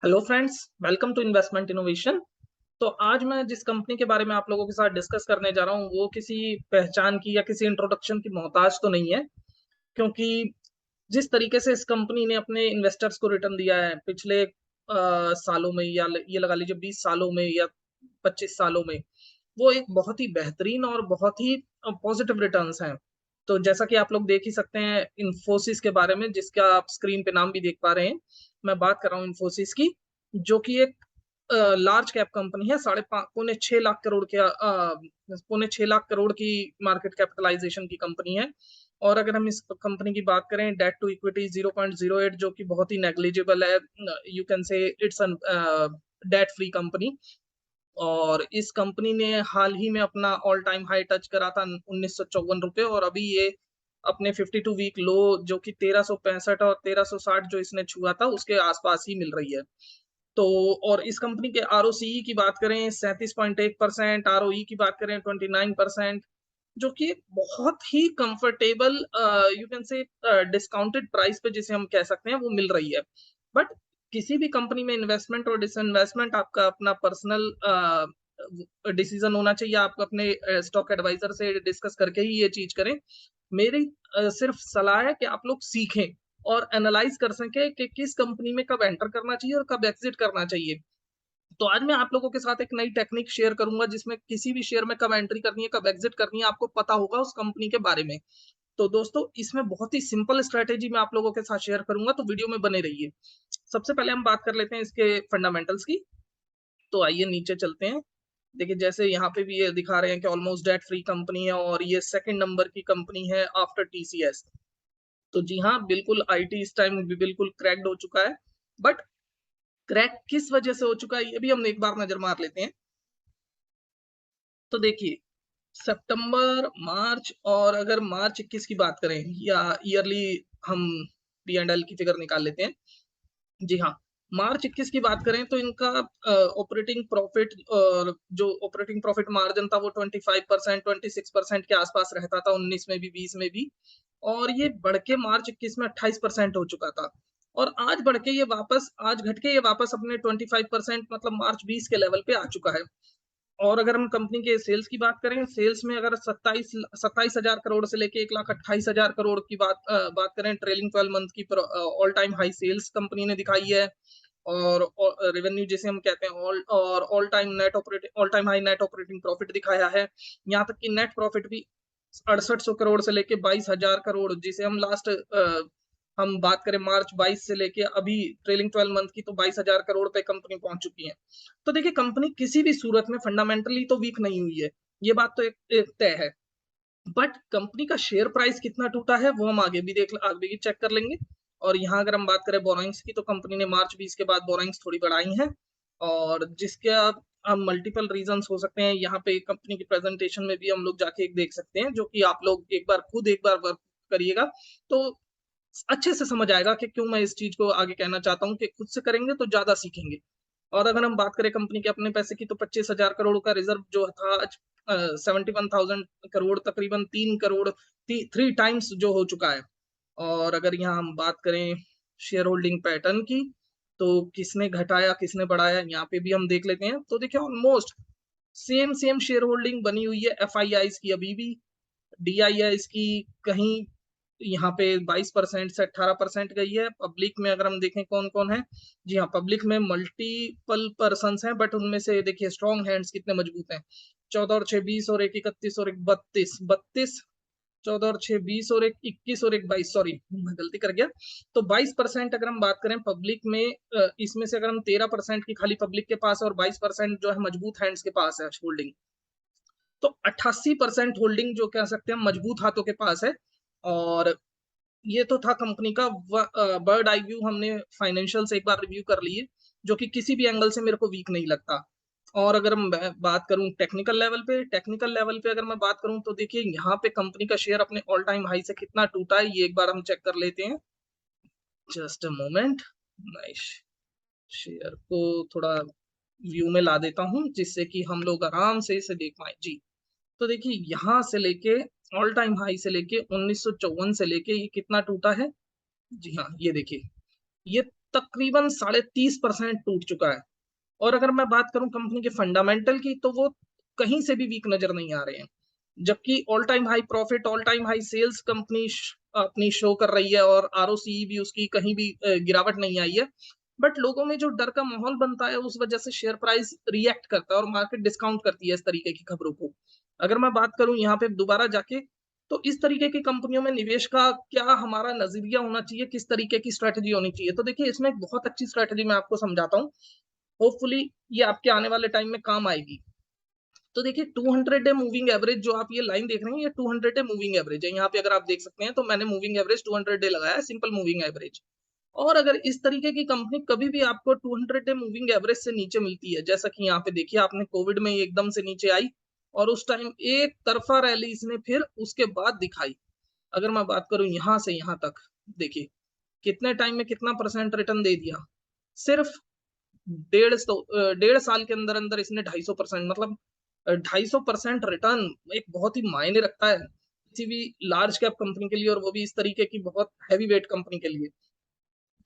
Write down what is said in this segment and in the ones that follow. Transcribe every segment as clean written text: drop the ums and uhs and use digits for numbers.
Hello friends, welcome to investment innovation. तो आज मैं जिस कंपनी के बारे में आप लोगों के साथ डिस्कस करने जा रहा हूँ वो किसी पहचान की या किसी इंट्रोडक्शन की मोहताज तो नहीं है, क्योंकि जिस तरीके से इस कंपनी ने अपने इन्वेस्टर्स को रिटर्न दिया है पिछले सालों में, या ये लगा लीजिए 20 सालों में या 25 सालों में, वो एक बहुत ही बेहतरीन और बहुत ही पॉजिटिव रिटर्न्स हैं। तो जैसा कि आप लोग देख ही सकते हैं इन्फोसिस के बारे में, जिसका आप स्क्रीन पे नाम भी देख पा रहे हैं। मैं बात कर रहा हूँ इन्फोसिस की, जो कि एक लार्ज कैप कंपनी है। पौने 6 लाख करोड़ के पौने 6 लाख करोड़ की मार्केट कैपिटलाइजेशन की कंपनी है। और अगर हम इस कंपनी की बात करें, डेट टू इक्विटी 0.08, जो कि बहुत ही नेग्लिजिबल है। यू कैन से इट्स डेट फ्री कंपनी। और इस कंपनी ने हाल ही में अपना ऑल टाइम हाई टच करा था 1954 रुपए, और अभी ये अपने 52 वीक लो, जो कि 1365 और 1360 जो इसने छुआ था, उसके आसपास ही मिल रही है। तो और इस कंपनी के आरओसीई की बात करें 37.1%, आरओई की बात करें 29%, जो कि बहुत ही comfortable, you can say discounted price पे, जिसे हम कह सकते हैं, वो मिल रही है। बट किसी भी कंपनी में इन्वेस्टमेंट और डिसइन्वेस्टमेट आपका अपना पर्सनल डिसीजन होना चाहिए। आप अपने स्टॉक एडवाइजर से डिस्कस करके ही ये चीज करें। मेरी सिर्फ सलाह है कि आप लोग सीखें और एनालाइज कर सके कि किस कंपनी में कब एंटर करना चाहिए और कब एग्जिट करना चाहिए। तो आज मैं आप लोगों के साथ एक नई टेक्निक शेयर करूंगा, जिसमें किसी भी शेयर में कब एंट्री करनी है, कब एग्जिट करनी है, आपको पता होगा उस कंपनी के बारे में। तो दोस्तों, इसमें बहुत ही सिंपल स्ट्रेटेजी मैं आप लोगों के साथ शेयर करूंगा, तो वीडियो में बने रहिए। सबसे पहले हम बात कर लेते हैं इसके फंडामेंटल्स की। तो आइए नीचे चलते हैं। देखिए, जैसे यहाँ पे भी ये दिखा रहे हैं कि ऑलमोस्ट डेट फ्री कंपनी है, और ये सेकंड नंबर की कंपनी है आफ्टर टीसीएस। तो जी हाँ, बिल्कुल आईटी इस टाइम भी बिल्कुल क्रैक्ड हो चुका है। बट क्रैक किस वजह से हो चुका है, ये भी हम एक बार नजर मार लेते हैं। तो देखिए, सितंबर, मार्च, और अगर मार्च 21 की बात करें, या ईयरली हम पी एंड एल की फिगर निकाल लेते हैं। जी हाँ, मार्च 21 की बात करें तो इनका ऑपरेटिंग प्रॉफिट, और जो ऑपरेटिंग प्रॉफिट मार्जिन था वो 25%, 26% के आसपास रहता था, 19 में भी, 20 में भी। और ये बढ़ के मार्च 21 में 28% हो चुका था। और आज घट के ये वापस अपने 25%, मतलब मार्च 20 के लेवल पे आ चुका है। और अगर हम कंपनी के सेल्स की बात करें, सेल्स में अगर 27,000 करोड़ से लेके 1,28,000 करोड़ की बात करें, ट्रेलिंग 12 मंथ की all time high sales company ने दिखाई है। और रेवेन्यू जिसे हम कहते हैं, all time high net operating profit दिखाया है। यहाँ तक कि नेट प्रॉफिट भी 6800 करोड़ से लेके 22,000 करोड़, जिसे हम हम बात करें मार्च 22 से लेके अभी ट्रेलिंग 12 मंथ की, तो 22,000 करोड़ पे कंपनी पहुंच चुकी है। तो देखिए, कंपनी किसी भी सूरत में फंडामेंटली तो वीक नहीं हुई है, ये बात तो एक तय है। बट कंपनी का शेयर प्राइस कितना टूटा है वो हम आगे भी चेक कर लेंगे। और यहाँ अगर हम बात करें बोरोइंग्स की, तो कंपनी ने मार्च 20 के बाद बोरोइंग्स थोड़ी बढ़ाई हैं, और जिसके हम मल्टीपल रीजंस हो सकते हैं। यहाँ पे कंपनी की प्रेजेंटेशन में भी हम लोग जाके एक देख सकते हैं, जो कि आप लोग एक बार वर्क करिएगा, तो अच्छे से समझ आएगा कि क्यों मैं इस चीज को आगे कहना चाहता हूँ कि खुद से करेंगे तो ज्यादा सीखेंगे। और अगर हम बात करें कंपनी के अपने पैसे की, तो 25,000 करोड़ का रिजर्व जो था आज 71,000 करोड़, तकरीबन 3 करोड़, 3 टाइम्स जो हो चुका है। और अगर यहाँ हम बात करें शेयर होल्डिंग पैटर्न की, तो किसने घटाया किसने बढ़ाया, यहाँ पे भी हम देख लेते हैं। तो देखिए, almost same same share holding बनी हुई है एफ की अभी भी। डीआईआईस की कहीं यहाँ पे 22% से 18% गई है। पब्लिक में अगर हम देखें कौन कौन है, जी हाँ, पब्लिक में मल्टीपल पर्सन हैं, बट उनमें से देखिए स्ट्रॉन्ग हैंड्स कितने मजबूत हैं। 14 और 6 20, और एक 31, और एक 32, 14 और 6 20, और एक 21, और एक 22, सॉरी मैं गलती कर गया। तो 22% अगर हम बात करें पब्लिक में, इसमें से अगर हम 13% की खाली पब्लिक के पास है, और 22% जो है मजबूत हैंड्स के पास है होल्डिंग, तो 88% होल्डिंग जो कह सकते हैं मजबूत हाथों के पास है। और ये तो था कंपनी का बर्ड आई व्यू। हमने फाइनेंशियल से एक बार रिव्यू कर लिए, जो कि किसी भी एंगल से मेरे को वीक नहीं लगता। और अगर मैं बात करूं टेक्निकल लेवल पे अगर मैं बात करूं, तो देखिए यहाँ पे कंपनी का शेयर अपने ऑल टाइम हाई से कितना टूटा है, ये एक बार हम चेक कर लेते हैं। जस्ट अ मोमेंट, मैं शेयर को थोड़ा व्यू में ला देता हूं, जिससे कि हम लोग आराम से इसे देख पाए जी। तो देखिए, यहाँ से लेके ऑल टाइम हाई से लेके 1954 से लेके ये कितना टूटा है। जी हाँ, ये देखिए, ये तकरीबन 30.5% टूट चुका है। और अगर मैं बात करूं कंपनी के फंडामेंटल की, तो वो कहीं से भी वीक नजर नहीं आ रहे हैं। जबकि all time high profit, all time high sales company अपनी शो कर रही है, और आरओसी भी उसकी कहीं भी गिरावट नहीं आई है। बट लोगों में जो डर का माहौल बनता है, उस वजह से शेयर प्राइस रिएक्ट करता है और मार्केट डिस्काउंट करती है इस तरीके की खबरों को। अगर मैं बात करूं यहाँ पे दोबारा जाके, तो इस तरीके की कंपनियों में निवेश का क्या हमारा नजरिया होना चाहिए, किस तरीके की स्ट्रेटेजी होनी चाहिए? तो देखिए, इसमें एक बहुत अच्छी स्ट्रेटेजी मैं आपको समझाता हूँ। होपफुली ये आपके आने वाले टाइम में काम आएगी। तो देखिए, 200 डे मूविंग एवरेज जो आप ये लाइन देख रहे हैं, ये 200 डे मूविंग एवरेज है। यहाँ पे अगर आप देख सकते हैं, तो मैंने मूविंग एवरेज 200 डे लगाया है, सिंपल मूविंग एवरेज। और अगर इस तरीके की कंपनी कभी भी आपको 200 डे मूविंग एवरेज से नीचे मिलती है, जैसा कि यहाँ पे देखिए, आपने कोविड में एकदम से नीचे आई और उस टाइम एक तरफा रैली इसने फिर उसके बाद दिखाई। अगर मैं बात करूं यहाँ से यहाँ तक, देखिए कितने टाइम में कितना परसेंट रिटर्न दे दिया। सिर्फ 1.5 साल के अंदर अंदर इसने 250%, मतलब 250% रिटर्न एक बहुत ही मायने रखता है किसी भी लार्ज कैप कंपनी के लिए, और वो भी इस तरीके की बहुत हैवी वेट कंपनी के लिए।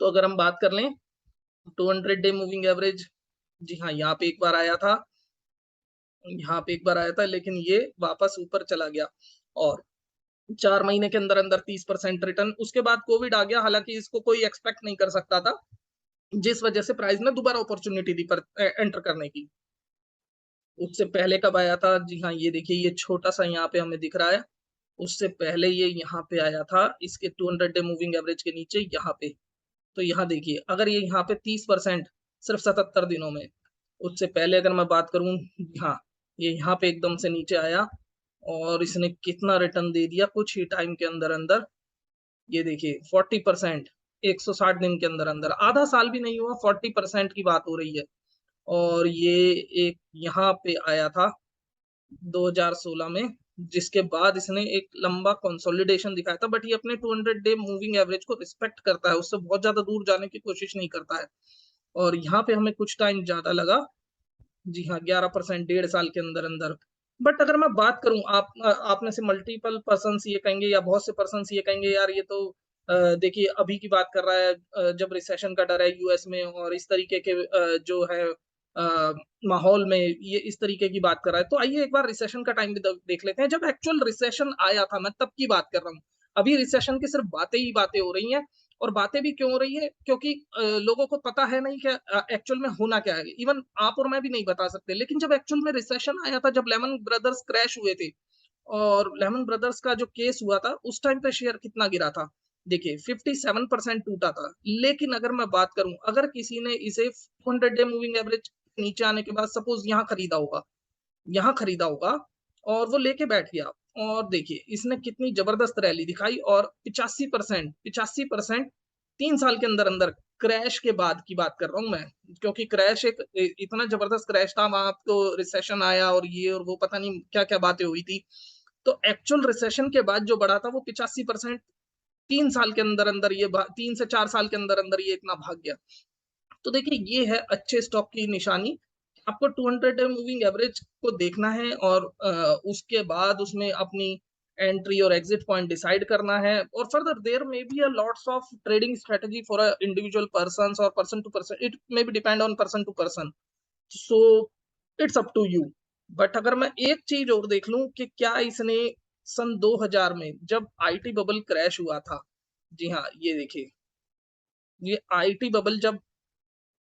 तो अगर हम बात कर लें 200 डे मूविंग एवरेज, जी हाँ, यहाँ पे एक बार आया था, यहाँ पे एक बार आया था, लेकिन ये वापस ऊपर चला गया और 4 महीने के अंदर अंदर 30% रिटर्न। उसके बाद कोविड आ गया, हालांकि इसको कोई एक्सपेक्ट नहीं कर सकता था, जिस वजह से प्राइस ने दोबारा अपॉर्चुनिटी दी पर एंटर करने की। उससे पहले कब आया था? जी हाँ, ये देखिए, ये छोटा सा यहाँ पे हमें दिख रहा है। उससे पहले ये यहाँ पे आया था, इसके 200 डे मूविंग एवरेज के नीचे यहाँ पे। तो यहाँ देखिए, अगर ये यहाँ पे 30% सिर्फ 77 दिनों में। उससे पहले अगर मैं बात करूं, हाँ, ये यहाँ पे एकदम से नीचे आया और इसने कितना रिटर्न दे दिया कुछ ही टाइम के अंदर अंदर। ये देखिए 40%, 160 दिन के अंदर अंदर, आधा साल भी नहीं हुआ, 40% की बात हो रही है। और ये एक यहाँ पे आया था 2016 में, जिसके बाद इसने एक लंबा कंसोलिडेशन दिखाया था। बट ये अपने 200 डे मूविंग एवरेज को रिस्पेक्ट करता है, उससे बहुत ज्यादा दूर जाने की कोशिश नहीं करता है। और यहाँ पे हमें कुछ टाइम ज्यादा लगा, जी हाँ, 11%, 1.5 साल के अंदर अंदर। बट अगर मैं बात करूं, आप में से मल्टीपल पर्सन ये कहेंगे, या बहुत से पर्सन ये कहेंगे, यार ये तो देखिए अभी की बात कर रहा है, जब रिसेशन का डर है यूएस में, और इस तरीके के जो है माहौल में ये इस तरीके की बात कर रहा है। तो आइए एक बार रिसेशन का टाइम भी देख लेते हैं, जब एक्चुअल रिसेशन आया था, मैं तब की बात कर रहा हूँ। अभी रिसेशन की सिर्फ बातें ही बातें हो रही हैं। और बातें भी क्यों हो रही है? क्योंकि लोगों को पता है नहीं कि एक्चुअल में होना क्या है। इवन आप और मैं भी नहीं बता सकते। लेकिन जब एक्चुअल में रिसेशन आया था, जब लेमन ब्रदर्स क्रैश हुए थे, और लेमन ब्रदर्स का जो केस हुआ था, उस टाइम पे शेयर कितना गिरा था? देखिए 57% टूटा था। लेकिन अगर मैं बात करूं, अगर किसी ने इसे 200 डे मूविंग एवरेज नीचे आने के बाद सपोज यहाँ खरीदा होगा और वो लेके बैठ गया, और देखिए इसने कितनी जबरदस्त रैली दिखाई, और 85% 3 साल के अंदर अंदर, क्रैश के बाद की बात कर रहा हूं मैं। क्योंकि क्रैश एक इतना जबरदस्त क्रैश था, वहां तो रिसेशन आया और ये और वो, पता नहीं क्या क्या बातें हुई थी। तो एक्चुअल रिसेशन के बाद जो बढ़ा था वो 85%, 3 साल के अंदर अंदर ये 3 से 4 साल के अंदर अंदर ये इतना भाग गया। तो देखिए, ये है अच्छे स्टॉक की निशानी। आपको 200 डे मूविंग एवरेज को देखना है, और उसके बाद उसमें अपनी एंट्री और एग्जिट पॉइंट डिसाइड करना है। और further there may be a lots of trading strategy for a individual person और person to person, it may be depend on person to person. So it's up to you. But अगर मैं एक चीज और देख लूं कि क्या इसने सन 2000 में जब आईटी बबल क्रैश हुआ था, जी हाँ, ये देखिए, ये आईटी बबल जब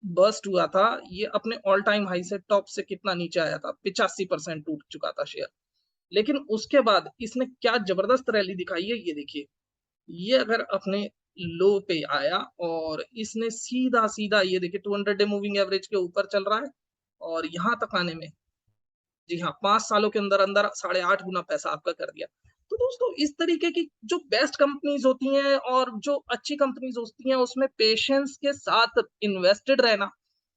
बर्स्ट हुआ था, ये अपने ऑल टाइम हाई से टॉप से कितना नीचे आया था? 85% टूट चुका था शेयर। लेकिन उसके बाद इसने क्या जबरदस्त रैली दिखाई है, ये देखिए। ये अगर अपने लो पे आया और इसने सीधा सीधा, ये देखिए, 200 डे मूविंग एवरेज के ऊपर चल रहा है, और यहां तक आने में, जी हाँ, 5 सालों के अंदर अंदर 8.5 गुना पैसा आपका कर दिया। तो दोस्तों, इस तरीके की जो बेस्ट कंपनीज होती हैं और जो अच्छी कंपनीज होती हैं, उसमें पेशेंस के साथ इन्वेस्टेड रहना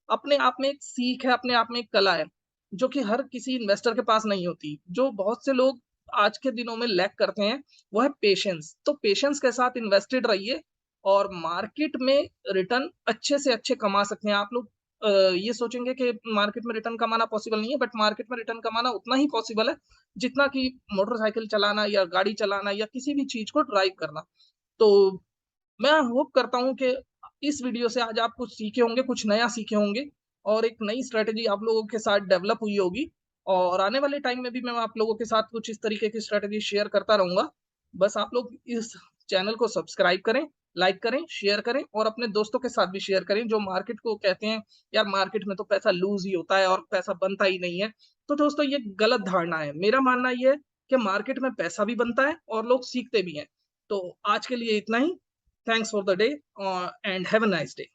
अपने आप में एक सीख है, अपने आप में एक कला है, जो कि हर किसी इन्वेस्टर के पास नहीं होती, जो बहुत से लोग आज के दिनों में लैक करते हैं, वो है पेशेंस। तो पेशेंस के साथ इन्वेस्टेड रहिए, और मार्केट में रिटर्न अच्छे से अच्छे कमा सकते हैं आप लोग। ये सोचेंगे कि मार्केट में रिटर्न कमाना पॉसिबल नहीं है, बट मार्केट में रिटर्न कमाना उतना ही पॉसिबल है जितना कि मोटरसाइकिल चलाना या गाड़ी चलाना या किसी भी चीज को ड्राइव करना। तो मैं होप करता हूं कि इस वीडियो से आज आप कुछ सीखे होंगे, कुछ नया सीखे होंगे और एक नई स्ट्रैटेजी आप लोगों के साथ डेवलप हुई होगी और आने वाले टाइम में भी मैं आप लोगों के साथ कुछ इस तरीके की स्ट्रैटेजी शेयर करता रहूँगा। बस आप लोग इस चैनल को सब्सक्राइब करें, लाइक करें, शेयर करें और अपने दोस्तों के साथ भी शेयर करें जो मार्केट को कहते हैं, यार मार्केट में तो पैसा लूज़ ही होता है और पैसा बनता ही नहीं है। तो दोस्तों ये गलत धारणा है। मेरा मानना ये है कि मार्केट में पैसा भी बनता है और लोग सीखते भी हैं। तो आज के लिए इतना ही। Thanks for the day and have a nice day.